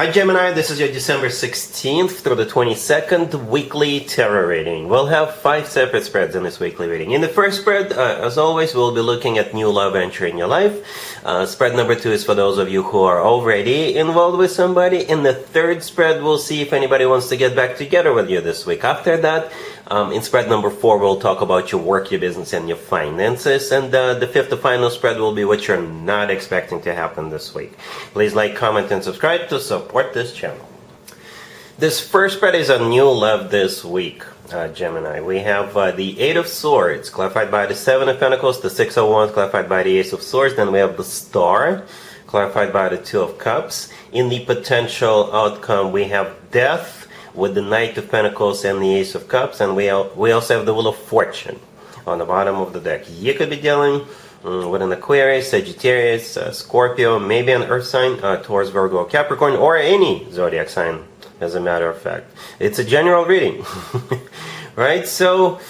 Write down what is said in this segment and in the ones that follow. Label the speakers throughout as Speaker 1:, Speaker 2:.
Speaker 1: Hi Gemini, this is your December 16th through the 22nd weekly tarot reading. We'll have 5 separate spreads in this weekly reading. In the first spread, as always, we'll be looking at new love entering your life. Spread number 2 is for those of you who are already involved with somebody. In the third spread, we'll see if anybody wants to get back together with you this week. After that, in spread number 4, we'll talk about your work, your business, and your finances. And the fifth and final spread will be what you're not expecting to happen this week. Please like, comment, and subscribe to support this channel. This first spread is a new love this week, Gemini. We have the 8 of Swords, clarified by the 7 of Pentacles, the 6 of Wands, clarified by the Ace of Swords. Then we have the Star, clarified by the 2 of Cups. In the potential outcome, we have Death, with the Knight of Pentacles and the Ace of Cups, and we also have the Wheel of Fortune on the bottom of the deck. You could be dealing with an Aquarius, Sagittarius, Scorpio, maybe an Earth sign, Taurus, Virgo, Capricorn, or any Zodiac sign, as a matter of fact. It's a general reading, right? So,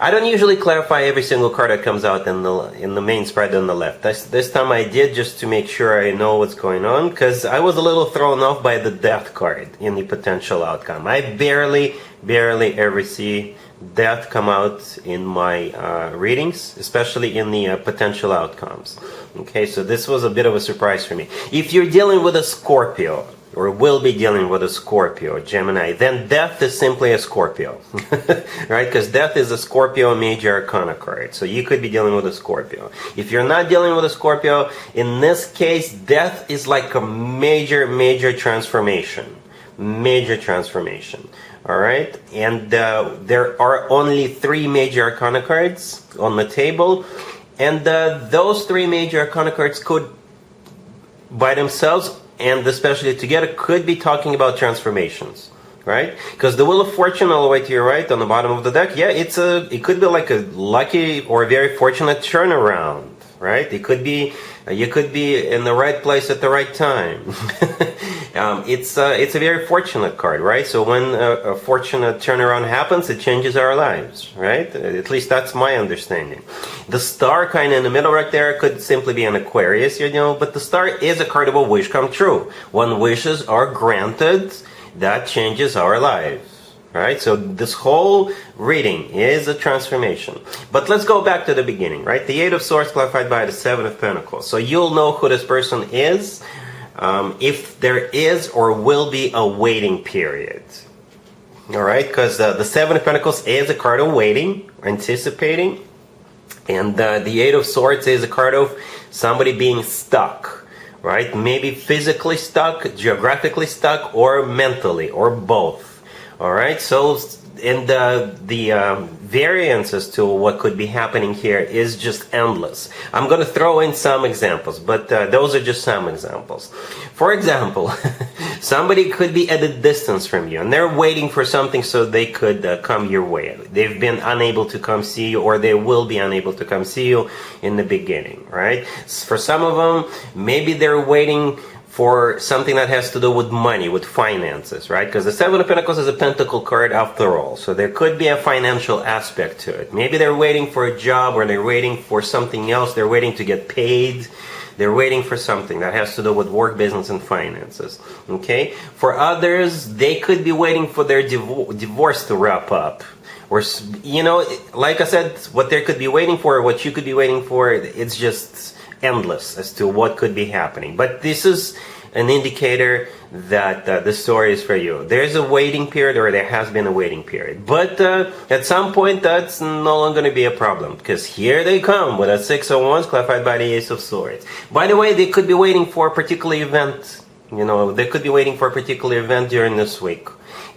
Speaker 1: I don't usually clarify every single card that comes out in the main spread on the left. This time I did, just to make sure I know what's going on, because I was a little thrown off by the Death card in the potential outcome. I barely ever see Death come out in my readings, especially in the potential outcomes. Okay, so this was a bit of a surprise for me. If you're dealing with a Scorpio, or will be dealing with a Scorpio, Gemini, then Death is simply a Scorpio, right? Because Death is a Scorpio major arcana card, so you could be dealing with a Scorpio. If you're not dealing with a Scorpio, in this case, Death is like a major transformation, all right? And there are only 3 major arcana cards on the table, and those 3 major arcana cards could, by themselves, and especially together, could be talking about transformations, right? Because the Wheel of Fortune all the way to your right on the bottom of the deck, yeah, it could be like a lucky or very fortunate turnaround, right? It could be, you could be in the right place at the right time. It's a very fortunate card, right? So when a fortunate turnaround happens, it changes our lives, right? At least that's my understanding. The Star kind of in the middle right there could simply be an Aquarius, you know, but the Star is a card of a wish come true. When wishes are granted, that changes our lives. Right, so this whole reading is a transformation. But let's go back to the beginning, right? The 8 of Swords clarified by the 7 of Pentacles. So you'll know who this person is if there is or will be a waiting period. All right, because the 7 of Pentacles is a card of waiting, anticipating. And the 8 of Swords is a card of somebody being stuck, right? Maybe physically stuck, geographically stuck, or mentally, or both. All right, so and the variance as to what could be happening here is just endless. I'm going to throw in some examples, but those are just some examples. For example, somebody could be at a distance from you, and they're waiting for something so they could come your way. They've been unable to come see you, or they will be unable to come see you in the beginning, right? For some of them, maybe they're waiting for something that has to do with money, with finances, right? Because the 7 of Pentacles is a pentacle card after all. So there could be a financial aspect to it. Maybe they're waiting for a job, or they're waiting for something else. They're waiting to get paid. They're waiting for something that has to do with work, business, and finances. Okay? For others, they could be waiting for their divorce to wrap up. Or, you know, like I said, what they could be waiting for, what you could be waiting for, it's just endless as to what could be happening. But this is an indicator that the story is for you. There's a waiting period, or there has been a waiting period. But at some point, that's no longer going to be a problem, because here they come with a 6 of Wands clarified by the Ace of Swords. By the way, they could be waiting for a particular event. You know, they could be waiting for a particular event during this week.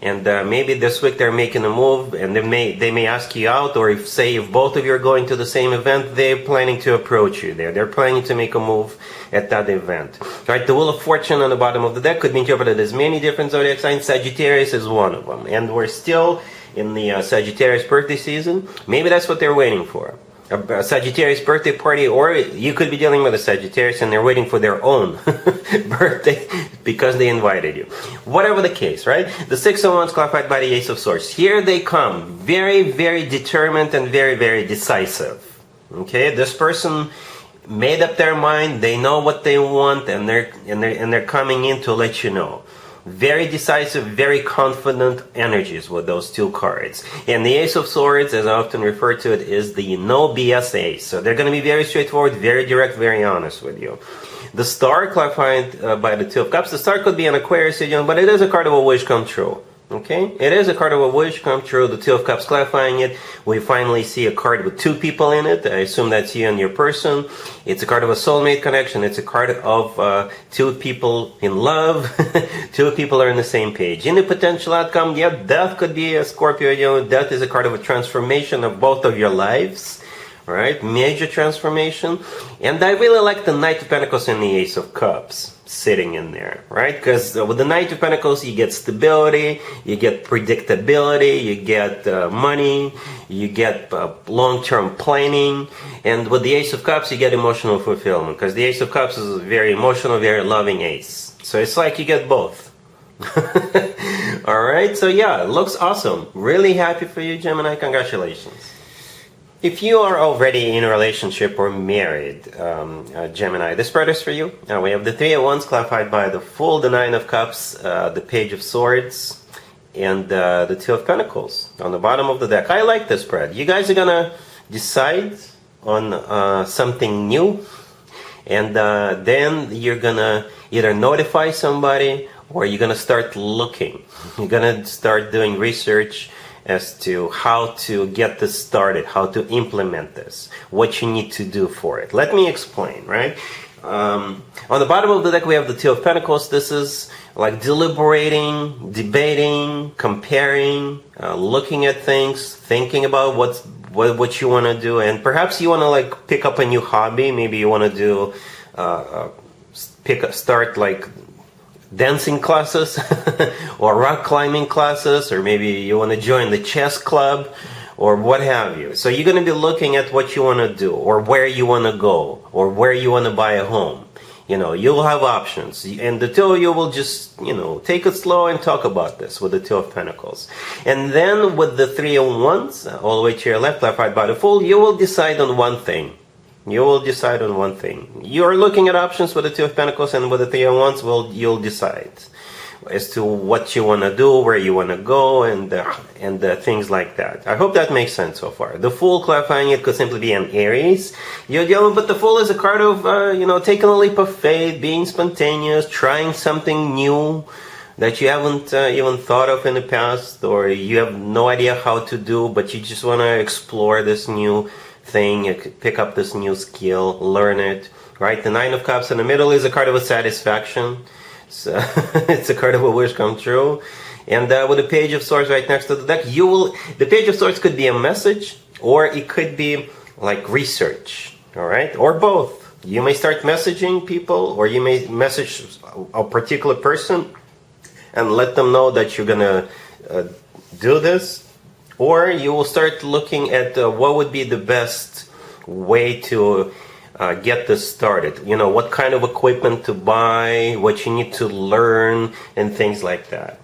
Speaker 1: And maybe this week they're making a move, and they may ask you out, or if both of you are going to the same event, they're planning to approach you there. They're planning to make a move at that event. Right? The Wheel of Fortune on the bottom of the deck could be interpreted as many different zodiac signs. Sagittarius is one of them. And we're still in the Sagittarius birthday season. Maybe that's what they're waiting for. A Sagittarius birthday party, or you could be dealing with a Sagittarius and they're waiting for their own birthday because they invited you. Whatever the case, right? The 6 of Wands clarified by the Ace of Swords. Here they come, very determined and very decisive. Okay, this person made up their mind, they know what they want, and they're coming in to let you know. Very decisive, very confident energies with those two cards. And the Ace of Swords, as I often refer to it, is the no BS ace. So they're going to be very straightforward, very direct, very honest with you. The Star, clarified by the Two of Cups. The Star could be an Aquarius, but it is a card of a wish come true. Okay, it is a card of a wish come true. The Two of Cups clarifying it. We finally see a card with two people in it. I assume that's you and your person. It's a card of a soulmate connection. It's a card of two people in love. Two people are on the same page. In the potential outcome, yeah, death could be a Scorpio. Death is a card of a transformation of both of your lives. Right, major transformation. And I really like the Knight of Pentacles and the Ace of Cups sitting in there, right? Because with the Knight of Pentacles, you get stability, you get predictability, you get money, you get long-term planning. And with the Ace of Cups, you get emotional fulfillment, because the Ace of Cups is a very emotional, very loving ace. So it's like you get both. All right, so yeah, it looks awesome. Really happy for you, Gemini. Congratulations. If you are already in a relationship or married, Gemini, this spread is for you. We have the Three of Wands clarified by the Fool, the Nine of Cups, the Page of Swords, and the Two of Pentacles on the bottom of the deck. I like this spread. You guys are going to decide on something new, and then you're going to either notify somebody or you're going to start looking. You're going to start doing research as to how to get this started, how to implement this, what you need to do for it. Let me explain, right? On the bottom of the deck, we have the Two of Pentacles. This is like deliberating, debating, comparing, looking at things, thinking about what you want to do, and perhaps you want to like pick up a new hobby. Maybe you want to do start like dancing classes or rock climbing classes, or maybe you want to join the chess club or what have you. So you're going to be looking at what you want to do, or where you want to go, or where you want to buy a home. You'll have options, and the two of you will just take it slow and talk about this with the Two of Pentacles. And then with the Three of Wands all the way to your left, clarified by the Fool, you will decide on one thing. You will decide on one thing. You're looking at options with the Two of Pentacles, and with the Three of Wands, you'll decide as to what you want to do, where you want to go, and things like that. I hope that makes sense so far. The Fool, clarifying it, could simply be an Aries. But the Fool is a card of taking a leap of faith, being spontaneous, trying something new that you haven't even thought of in the past, or you have no idea how to do, but you just want to explore this new thing. You could pick up this new skill, learn it, right? The Nine of Cups in the middle is a card of a satisfaction. So it's a card of a wish come true. And with the Page of Swords right next to the deck, the Page of Swords could be a message, or it could be like research, all right? Or both. You may start messaging people, or you may message a particular person and let them know that you're gonna do this. Or you will start looking at what would be the best way to get this started. What kind of equipment to buy, what you need to learn, and things like that.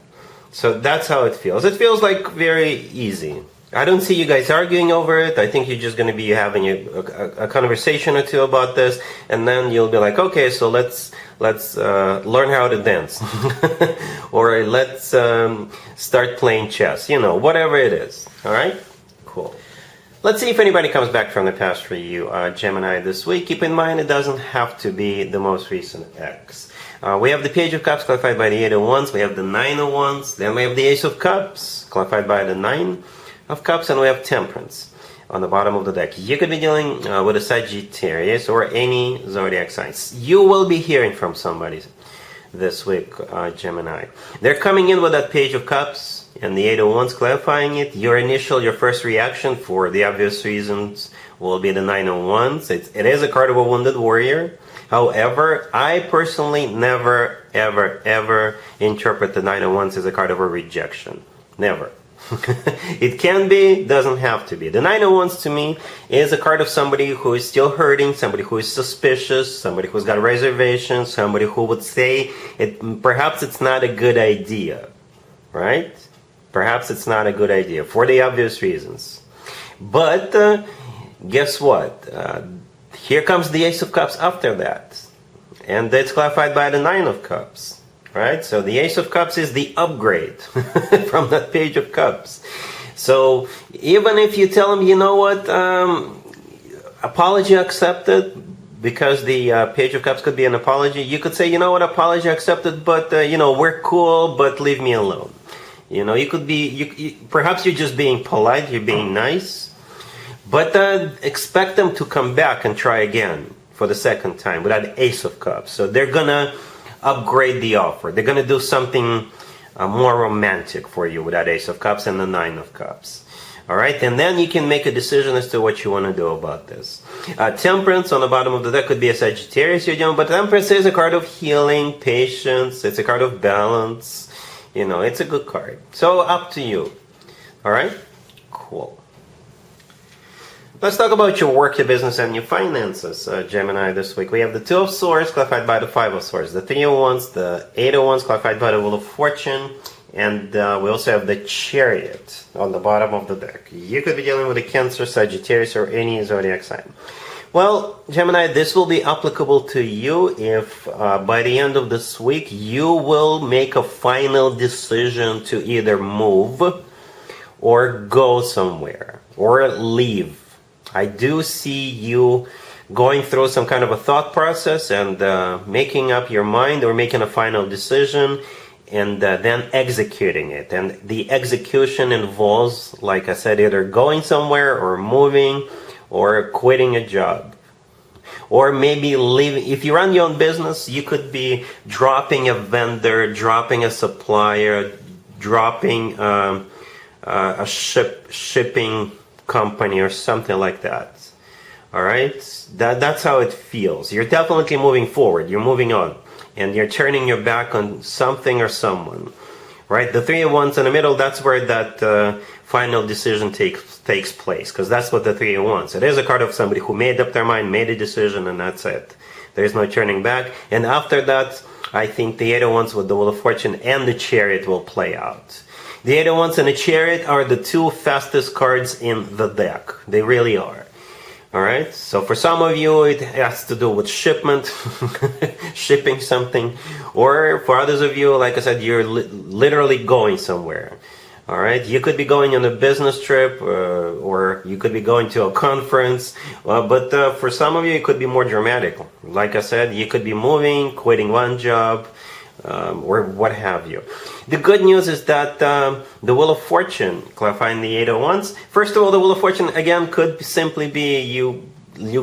Speaker 1: So that's how it feels. It feels like very easy. I don't see you guys arguing over it. I think you're just going to be having a conversation or two about this, and then you'll be like, okay, so let's learn how to dance, or let's start playing chess. Whatever it is. All right, cool. Let's see if anybody comes back from the past for you, Gemini, this week. Keep in mind, it doesn't have to be the most recent ex. We have the Page of Cups, clarified by the Eight of Wands. We have the Nine of Wands. Then we have the Ace of Cups, clarified by the Nine of Cups, and we have Temperance on the bottom of the deck. You could be dealing with a Sagittarius or any zodiac signs. You will be hearing from somebody this week, Gemini. They're coming in with that Page of Cups and the Eight of Wands, clarifying it. Your first reaction, for the obvious reasons, will be the Nine of Wands. It is a card of a wounded warrior. However, I personally never, ever, ever interpret the Nine of Wands as a card of a rejection. Never. It can be, doesn't have to be. The Nine of Wands to me is a card of somebody who is still hurting, somebody who is suspicious, somebody who's got reservations, somebody who would say perhaps it's not a good idea, right? Perhaps it's not a good idea for the obvious reasons. But guess what? Here comes the Ace of Cups after that. And it's clarified by the Nine of Cups. Right? So the Ace of Cups is the upgrade from that Page of Cups. So even if you tell them, you know what, apology accepted, because the Page of Cups could be an apology, you could say, you know what, apology accepted, but, we're cool, but leave me alone. You could be, perhaps you're just being polite, you're being nice, but expect them to come back and try again for the second time with that Ace of Cups. So they're going to upgrade the offer. They're going to do something more romantic for you with that Ace of Cups and the Nine of Cups. All right, and then you can make a decision as to what you want to do about this. Temperance on the bottom of the deck could be a Sagittarius you're doing, but Temperance is a card of healing, patience. It's a card of balance. It's a good card. So up to you. All right, cool. Let's talk about your work, your business, and your finances, Gemini, this week. We have the Two of Swords, clarified by the Five of Swords. The Three of Wands, the Eight of Wands, clarified by the Wheel of Fortune. And we also have the Chariot on the bottom of the deck. You could be dealing with a Cancer, Sagittarius, or any zodiac sign. Well, Gemini, this will be applicable to you if by the end of this week you will make a final decision to either move or go somewhere or leave. I do see you going through some kind of a thought process and making up your mind or making a final decision and then executing it. And the execution involves, like I said, either going somewhere or moving or quitting a job. Or maybe leaving. If you run your own business, you could be dropping a vendor, dropping a supplier, dropping a shipping company or something like that. All right? That's how it feels. You're definitely moving forward. You're moving on. And you're turning your back on something or someone. Right? The Three of Wands in the middle, that's where that final decision takes place. Because that's what the Three of Wands. It is a card of somebody who made up their mind, made a decision, and that's it. There's no turning back. And after that, I think the Eight of Wands with the Wheel of Fortune and the Chariot will play out. The Eight of Wands and the Chariot are the two fastest cards in the deck. They really are. Alright, so for some of you it has to do with shipment, shipping something, or for others of you, like I said, you're literally going somewhere. Alright, you could be going on a business trip, or you could be going to a conference, but for some of you it could be more dramatic. Like I said, you could be moving, quitting one job, or what have you. The good news is that the Wheel of Fortune, clarifying the Eight of Wands. First of all, the Wheel of Fortune, again, could simply be you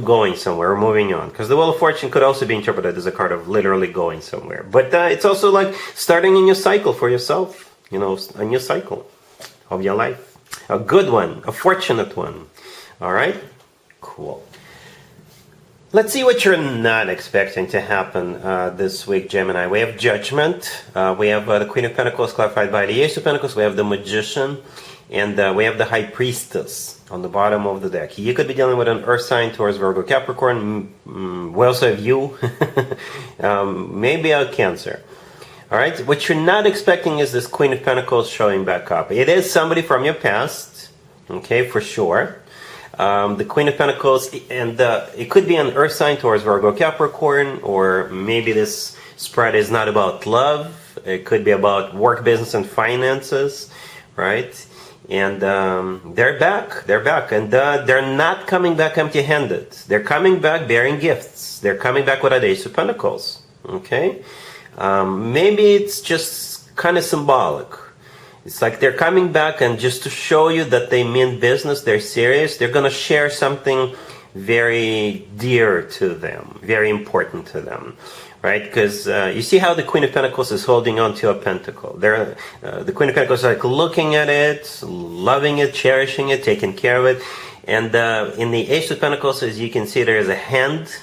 Speaker 1: going somewhere or moving on. Because the Wheel of Fortune could also be interpreted as a card of literally going somewhere. But it's also like starting a new cycle for yourself. A new cycle of your life. A good one, a fortunate one. All right? Cool. Let's see what you're not expecting to happen this week, Gemini. We have Judgment. We have the Queen of Pentacles clarified by the Ace of Pentacles. We have the Magician. And we have the High Priestess on the bottom of the deck. You could be dealing with an Earth sign, Taurus, Virgo, Capricorn. We also have you. Maybe a Cancer. All right. What you're not expecting is this Queen of Pentacles showing back up. It is somebody from your past. Okay, for sure. The Queen of Pentacles, and it could be an Earth sign, Taurus, Virgo, Capricorn, or maybe this spread is not about love. It could be about work, business, and finances, right? And they're back, and they're not coming back empty-handed. They're coming back bearing gifts. They're coming back with an Ace of Pentacles, okay? Maybe it's just kind of symbolic. It's like they're coming back, and just to show you that they mean business, they're serious, they're going to share something very dear to them, very important to them, right? Because you see how the Queen of Pentacles is holding on to a pentacle. The Queen of Pentacles is like looking at it, loving it, cherishing it, taking care of it. And in the Ace of Pentacles, as you can see, there is a hand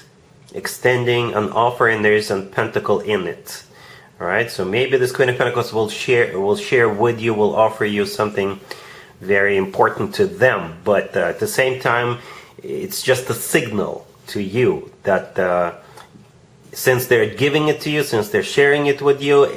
Speaker 1: extending an offer, and there's a pentacle in it. All right, so maybe this Queen of Pentacles will share with you, will offer you something very important to them. But at the same time, it's just a signal to you that since they're giving it to you, since they're sharing it with you,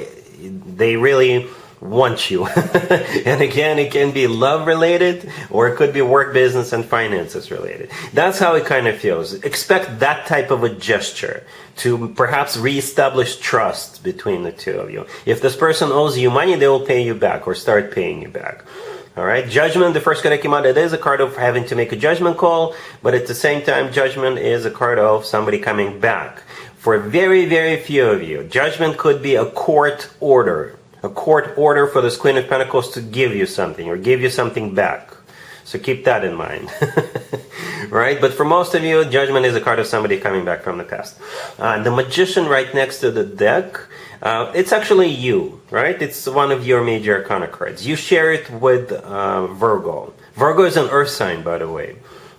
Speaker 1: they really want you. And again, it can be love related, or it could be work, business, and finances related. That's how it kind of feels. Expect that type of a gesture to perhaps reestablish trust between the two of you. If this person owes you money, they will pay you back or start paying you back. All right, judgment, the first card that came out, it is a card of having to make a judgment call, but at the same time, judgment is a card of somebody coming back. For very, very few of you, judgment could be a court order. A court order for this Queen of Pentacles to give you something or give you something back. So keep that in mind. Right? But for most of you, judgment is a card of somebody coming back from the past. The Magician right next to the deck, it's actually you, right? It's one of your major arcana cards. You share it with Virgo. Virgo is an earth sign, by the way.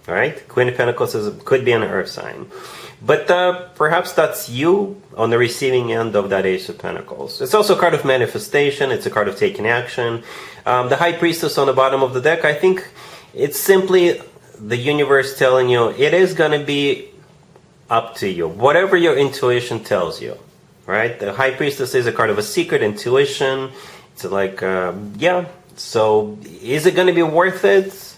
Speaker 1: All right? Queen of Pentacles could be an earth sign. But perhaps that's you on the receiving end of that Ace of Pentacles. It's also a card of manifestation. It's a card of taking action. The High Priestess on the bottom of the deck, I think it's simply the universe telling you it is going to be up to you. Whatever your intuition tells you, right? The High Priestess is a card of a secret, intuition. It's like, yeah. So is it going to be worth it?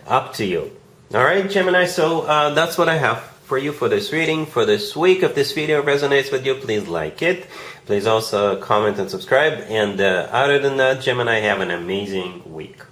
Speaker 1: Up to you. All right, Gemini. So that's what I have for you for this reading for this week. If this video resonates with you, please like it. Please also comment and subscribe. And other than that, Gemini, have an amazing week.